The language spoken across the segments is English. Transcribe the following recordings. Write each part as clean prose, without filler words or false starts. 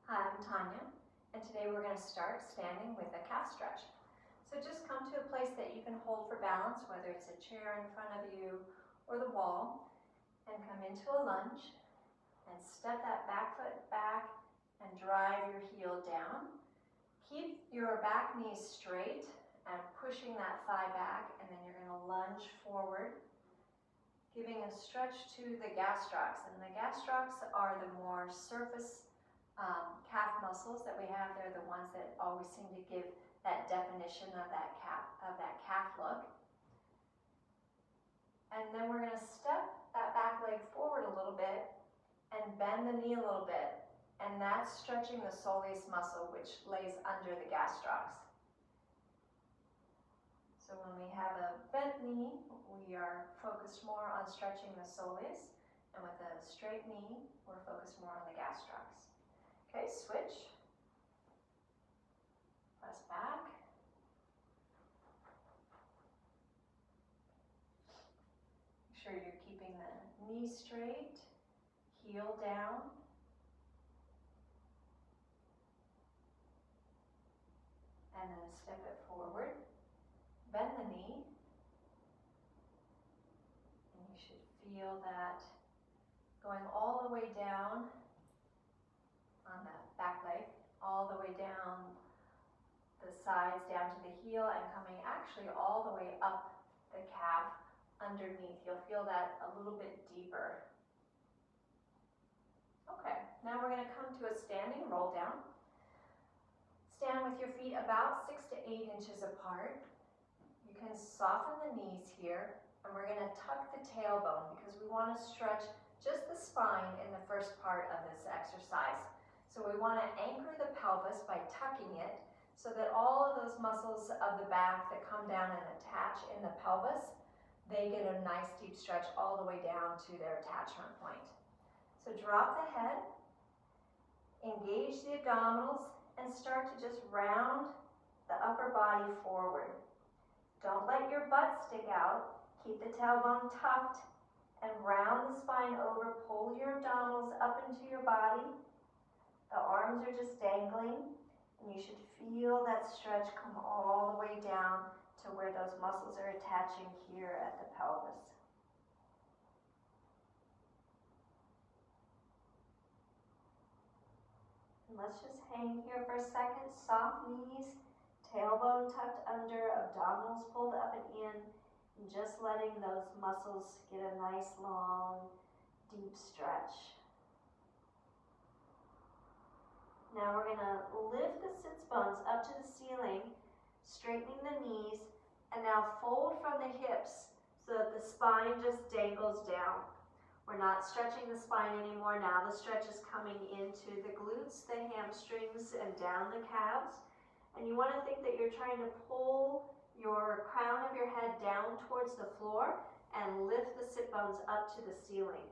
Hi, I'm Tanya, and today we're going to start standing with a calf stretch. So just come to a place that you can hold for balance, whether it's a chair in front of you or the wall, and come into a lunge and step that back foot back and drive your heel down. Keep your back knees straight and pushing that thigh back, and then you're going to lunge forward, giving a stretch to the gastrocs. And the gastrocs are the more surface calf muscles that we have. They're the ones that always seem to give that definition of that calf look. And then we're going to step that back leg forward a little bit and bend the knee a little bit. And that's stretching the soleus muscle, which lays under the gastrocs. So when we have a bent knee, we are focused more on stretching the soleus. And with a straight knee, we're focused more on the gastrocs. Okay, switch. Press back. Make sure you're keeping the knee straight, heel down. And then step it forward. Bend the knee. And you should feel that going all the way down on the back leg, all the way down the sides, down to the heel, and coming actually all the way up the calf underneath. You'll feel that a little bit deeper. Okay, now we're going to come to a standing roll down. Stand with your feet about 6 to 8 inches apart. You can soften the knees here, and we're going to tuck the tailbone because we want to stretch just the spine in the first part of this exercise. So we want to anchor the pelvis by tucking it so that all of those muscles of the back that come down and attach in the pelvis, they get a nice deep stretch all the way down to their attachment point. So drop the head, engage the abdominals, and start to just round the upper body forward. Don't let your butt stick out. Keep the tailbone tucked and round the spine over. Pull your abdominals up into your body. The arms are just dangling, and you should feel that stretch come all the way down to where those muscles are attaching here at the pelvis. And let's just hang here for a second. Soft knees, tailbone tucked under, abdominals pulled up and in, and just letting those muscles get a nice long, deep stretch. Now we're going to lift the sits bones up to the ceiling, straightening the knees, and now fold from the hips so that the spine just dangles down. We're not stretching the spine anymore. Now the stretch is coming into the glutes, the hamstrings, and down the calves. And you want to think that you're trying to pull your crown of your head down towards the floor and lift the sit bones up to the ceiling.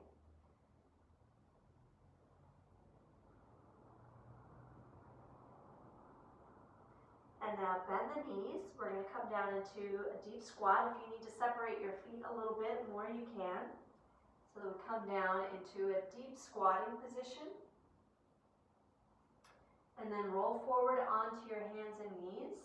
And now bend the knees. We're going to come down into a deep squat. If you need to separate your feet a little bit more, you can. So that we come down into a deep squatting position. And then roll forward onto your hands and knees.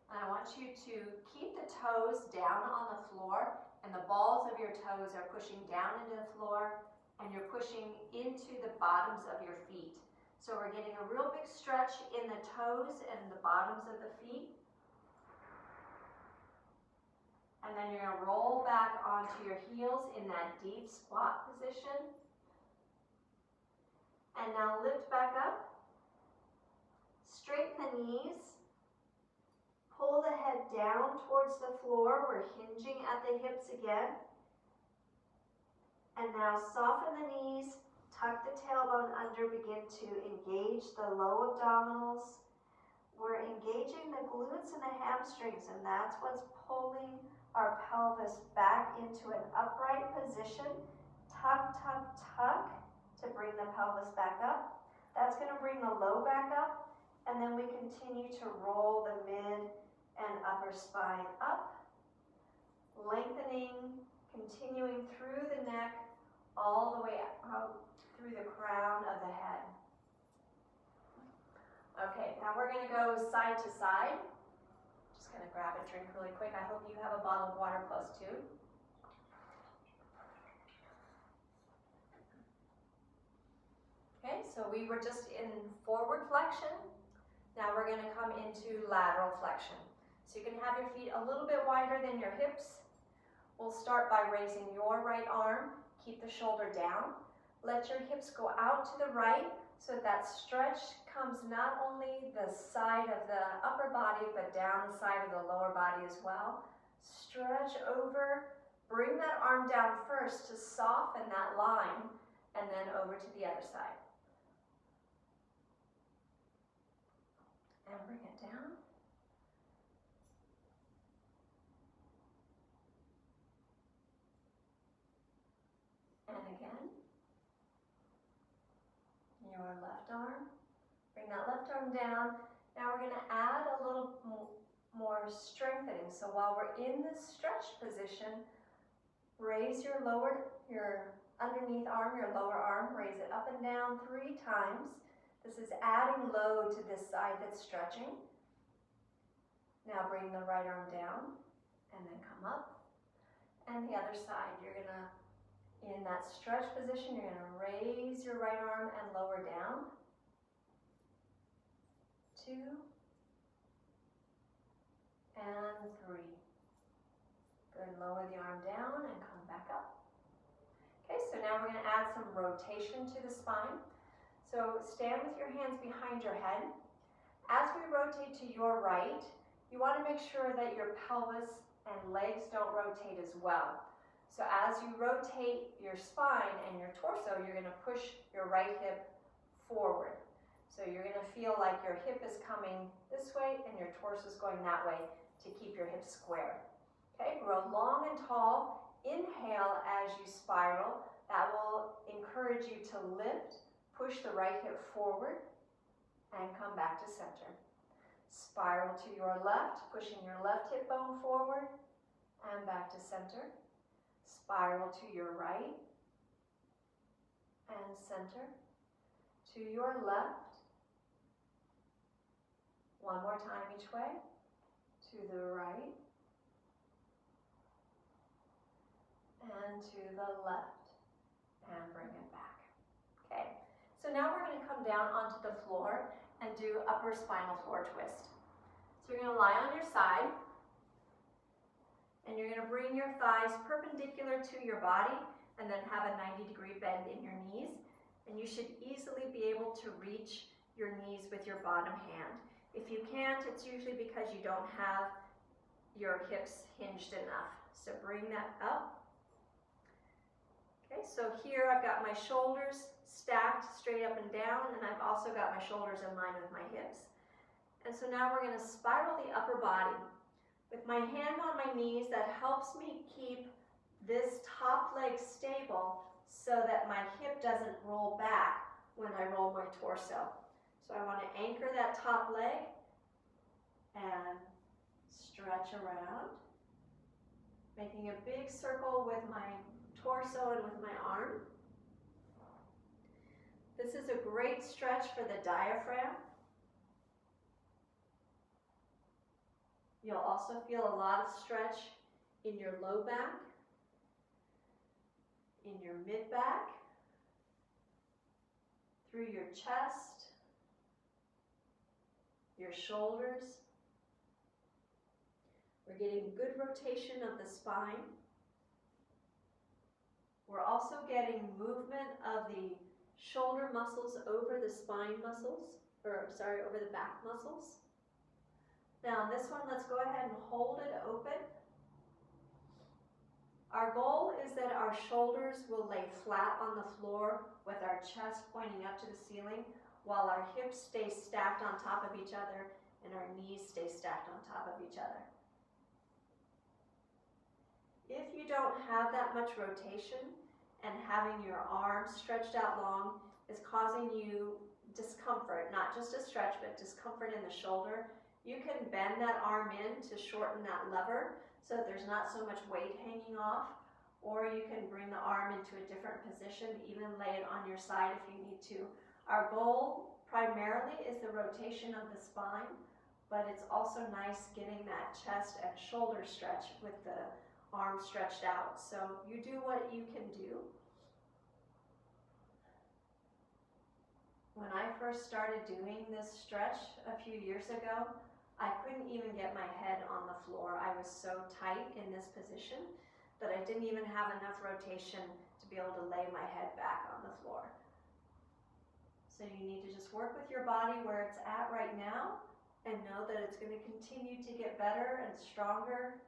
And I want you to keep the toes down on the floor, and the balls of your toes are pushing down into the floor, and you're pushing into the bottoms of your feet. So we're getting a real big stretch in the toes and the bottoms of the feet. And then you're going to roll back onto your heels in that deep squat position. And now lift back up. Straighten the knees. Pull the head down towards the floor. We're hinging at the hips again. And now soften the knees. Tuck the tailbone under, begin to engage the low abdominals. We're engaging the glutes and the hamstrings, and that's what's pulling our pelvis back into an upright position. Tuck, tuck, tuck to bring the pelvis back up. That's going to bring the low back up, and then we continue to roll the mid and upper spine up, lengthening, continuing through the neck, all the way out through the crown of the head. we're going to go side to side. Just going to grab a drink really quick. I hope you have a bottle of water close too. Okay, so we were just in forward flexion. Now we're going to come into lateral flexion. So you can have your feet a little bit wider than your hips. We'll start by raising your right arm. Keep the shoulder down. Let your hips go out to the right so that stretch comes not only the side of the upper body, but down the side of the lower body as well. Stretch over. Bring that arm down first to soften that line, and then over to the other side. And bring it down. And again. Your left arm. Bring that left arm down. Now we're going to add a little more strengthening. So while we're in this stretch position, raise your underneath arm, your lower arm, raise it up and down 3 times. This is adding load to this side that's stretching. Now bring the right arm down and then come up. And the other side, you're going to, in that stretch position, you're going to raise your right arm and lower down. 2 and 3. Good, lower the arm down and come back up. Okay, so now we're going to add some rotation to the spine. So stand with your hands behind your head. As we rotate to your right, you want to make sure that your pelvis and legs don't rotate as well. So as you rotate your spine and your torso, you're going to push your right hip forward. So you're going to feel like your hip is coming this way and your torso is going that way to keep your hips square. Okay, grow long and tall. Inhale as you spiral. That will encourage you to lift. Push the right hip forward and come back to center. Spiral to your left, pushing your left hip bone forward and back to center. Spiral to your right and center. To your left. One more time each way. To the right and to the left. And bring it back. Okay. So now we're going to come down onto the floor and do upper spinal floor twist. So you're going to lie on your side and you're going to bring your thighs perpendicular to your body and then have a 90-degree bend in your knees. And you should easily be able to reach your knees with your bottom hand. If you can't, it's usually because you don't have your hips hinged enough. So bring that up. Okay, so here I've got my shoulders stacked straight up and down, and I've also got my shoulders in line with my hips. And so now we're going to spiral the upper body. With my hand on my knees, that helps me keep this top leg stable so that my hip doesn't roll back when I roll my torso. So I want to anchor that top leg and stretch around, making a big circle with my torso and with my arm. This is a great stretch for the diaphragm. You'll also feel a lot of stretch in your low back, in your mid back, through your chest, your shoulders. We're getting good rotation of the spine. We're also getting movement of the shoulder muscles over the spine muscles, over the back muscles. Now on this one, let's go ahead and hold it open. Our goal is that our shoulders will lay flat on the floor with our chest pointing up to the ceiling while our hips stay stacked on top of each other and our knees stay stacked on top of each other. If you don't have that much rotation and having your arms stretched out long is causing you discomfort, not just a stretch, but discomfort in the shoulder, you can bend that arm in to shorten that lever so that there's not so much weight hanging off, or you can bring the arm into a different position, even lay it on your side if you need to. Our goal primarily is the rotation of the spine, but it's also nice getting that chest and shoulder stretch with the arms stretched out. So you do what you can do. When I first started doing this stretch a few years ago, I couldn't even get my head on the floor. I was so tight in this position that I didn't even have enough rotation to be able to lay my head back on the floor. So you need to just work with your body where it's at right now and know that it's going to continue to get better and stronger.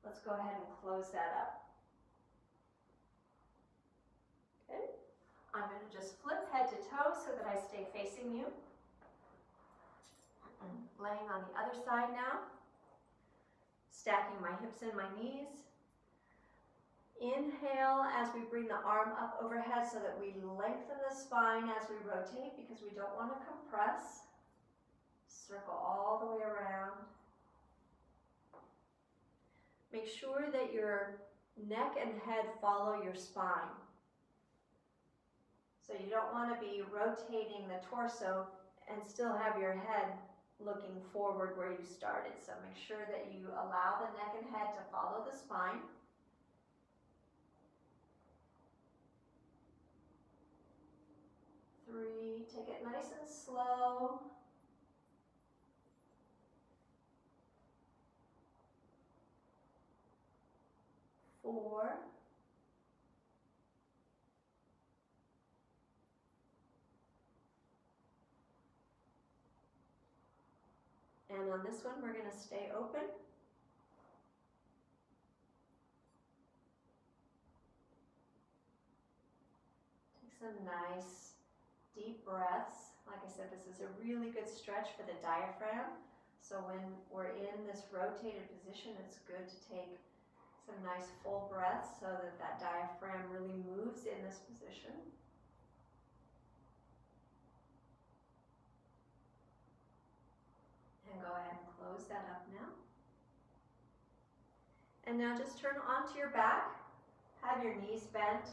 Let's go ahead and close that up. Okay. I'm going to just flip head to toe so that I stay facing you. Laying on the other side now. Stacking my hips and my knees. Inhale as we bring the arm up overhead so that we lengthen the spine as we rotate because we don't want to compress. Circle all the way around. Make sure that your neck and head follow your spine. So you don't want to be rotating the torso and still have your head looking forward where you started. So make sure that you allow the neck and head to follow the spine. Three, take it nice and slow. 4, 'and on this one we're going to stay open. Take some nice deep breaths. Like I said, this is a really good stretch for the diaphragm. So when we're in this rotated position, it's good to take some nice full breaths so that that diaphragm really moves in this position. And go ahead and close that up now. And now just turn onto your back. Have your knees bent.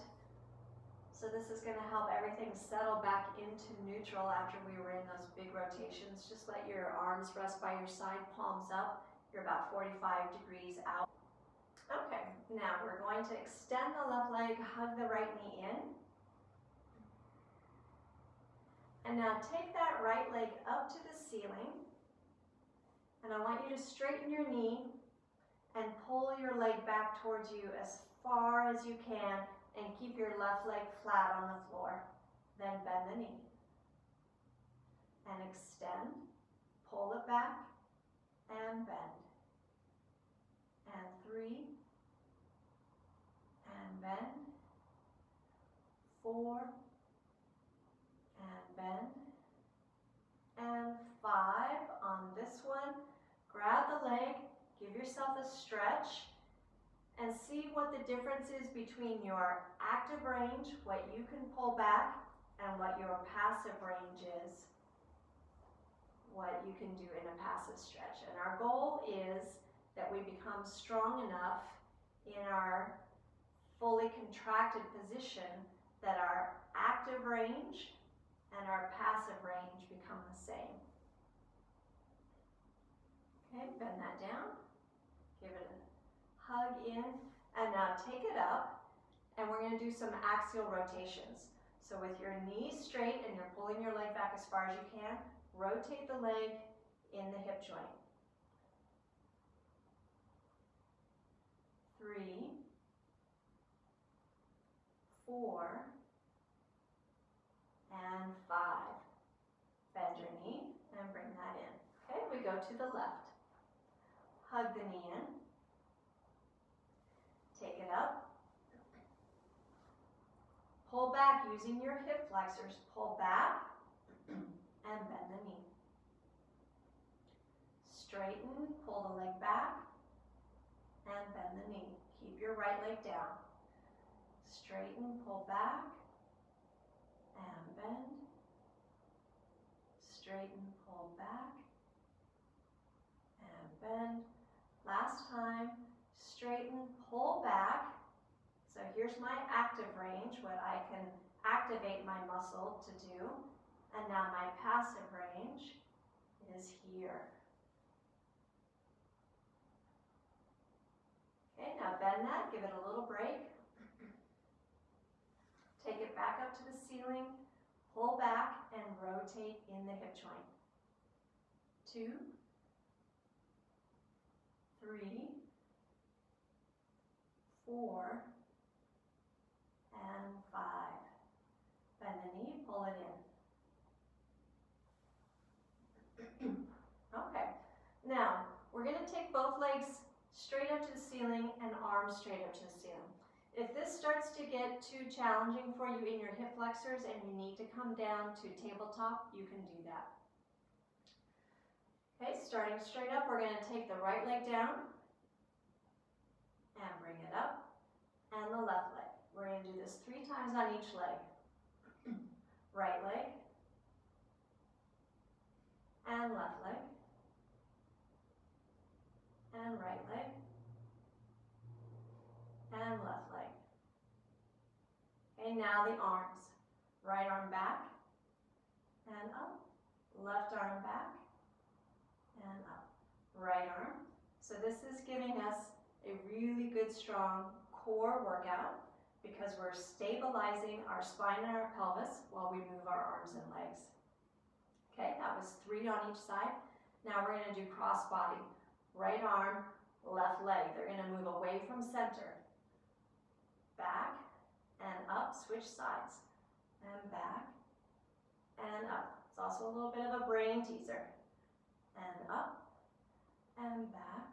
So this is going to help everything settle back into neutral after we were in those big rotations. Just let your arms rest by your side, palms up. You're about 45 degrees out. Okay, now we're going to extend the left leg, hug the right knee in. And now take that right leg up to the ceiling. And I want you to straighten your knee and pull your leg back towards you as far as you can and keep your left leg flat on the floor. Then bend the knee. And extend, pull it back, and bend. And 3, and bend, 4, and bend, and 5. On this one, grab the leg, give yourself a stretch, and see what the difference is between your active range, what you can pull back, and what your passive range is, what you can do in a passive stretch. And our goal is that we become strong enough in our fully contracted position that our active range and our passive range become the same. Okay, bend that down, give it a hug in, and now take it up, and we're going to do some axial rotations. So with your knees straight and you're pulling your leg back as far as you can, rotate the leg in the hip joint. 3, 4, and 5. Bend your knee and bring that in. Okay, we go to the left. Hug the knee in. Take it up. Pull back using your hip flexors. Pull back and bend the knee. Straighten, pull the leg back and bend the knee. Keep your right leg down. Straighten, pull back and bend. Straighten, pull back and bend. Last time, straighten, pull back. So here's my active range, what I can activate my muscle to do. And now my passive range is here. Okay, now bend that, give it a little break. Take it back up to the ceiling, pull back and rotate in the hip joint. 2, 3, 4, and 5. Bend the knee, pull it in. Okay, now we're going to take both legs straight up to the ceiling and arms straight up to the ceiling. If this starts to get too challenging for you in your hip flexors and you need to come down to tabletop, you can do that. Okay, starting straight up, we're going to take the right leg down and bring it up, and the left leg. We're going to do this 3 times on each leg. Right leg, and left leg, and right leg, and left leg. Okay, now the arms. Right arm back, and up. Left arm back, and up. Right arm. So this is giving us a really good strong core workout because we're stabilizing our spine and our pelvis while we move our arms and legs. Okay, that was 3 on each side. Now we're going to do cross body. Right arm, left leg. They're going to move away from center. Back and up, switch sides. And back and up. It's also a little bit of a brain teaser. And up and back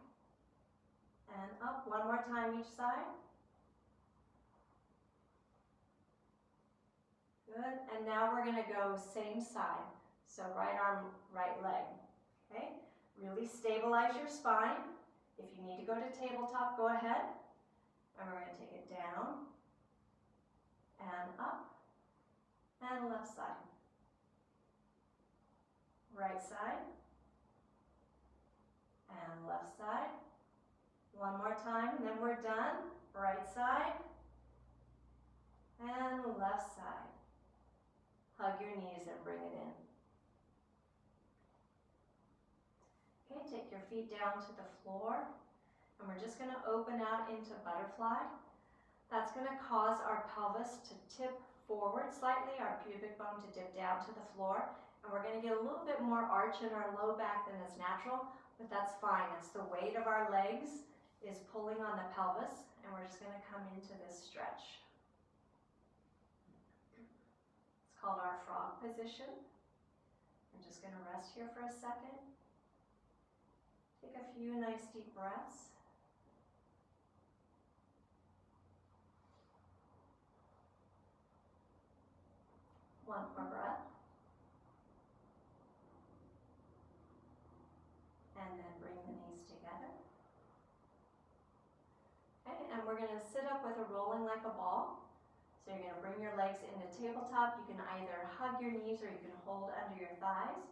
and up. One more time each side. Good, and now we're going to go same side. So right arm, right leg. Okay, really stabilize your spine. If you need to go to tabletop, go ahead. And we're going to take it down and up and left side. Right side and left side. One more time, and then we're done. Right side and left side. Hug your knees and bring it in. Okay, take your feet down to the floor, and we're just going to open out into butterfly. That's going to cause our pelvis to tip forward slightly, our pubic bone to dip down to the floor, and we're going to get a little bit more arch in our low back than is natural, but that's fine. It's the weight of our legs is pulling on the pelvis, and we're just going to come into this stretch. It's called our frog position. I'm just going to rest here for a second. Take a few nice deep breaths. One more breath. And then bring the knees together. Okay, and we're going to sit up with a rolling like a ball. So you're going to bring your legs into tabletop. You can either hug your knees or you can hold under your thighs.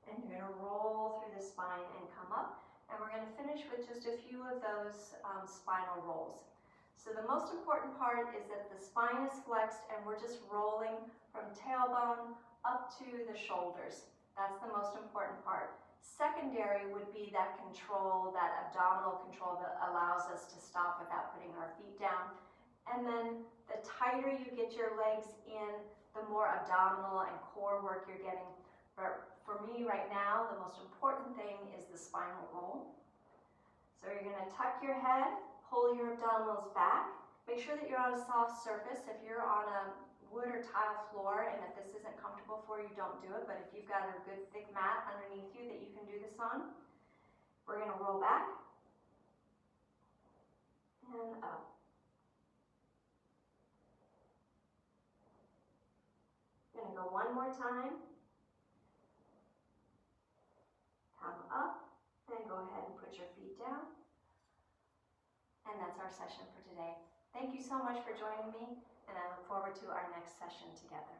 And you're going to roll through the spine and come up. And we're going to finish with just a few of those spinal rolls. So the most important part is that the spine is flexed and we're just rolling from tailbone up to the shoulders. That's the most important part. Secondary would be that control, that abdominal control that allows us to stop without putting our feet down. And then the tighter you get your legs in, the more abdominal and core work you're getting. But for me right now, the most important thing is the spinal roll. So you're going to tuck your head, pull your abdominals back. Make sure that you're on a soft surface. If you're on a wood or tile floor and if this isn't comfortable for you, don't do it. But if you've got a good thick mat underneath you that you can do this on, we're going to roll back and up. Going to go one more time. Come up and go ahead and put your feet down. And that's our session for today. Thank you so much for joining me, and I look forward to our next session together.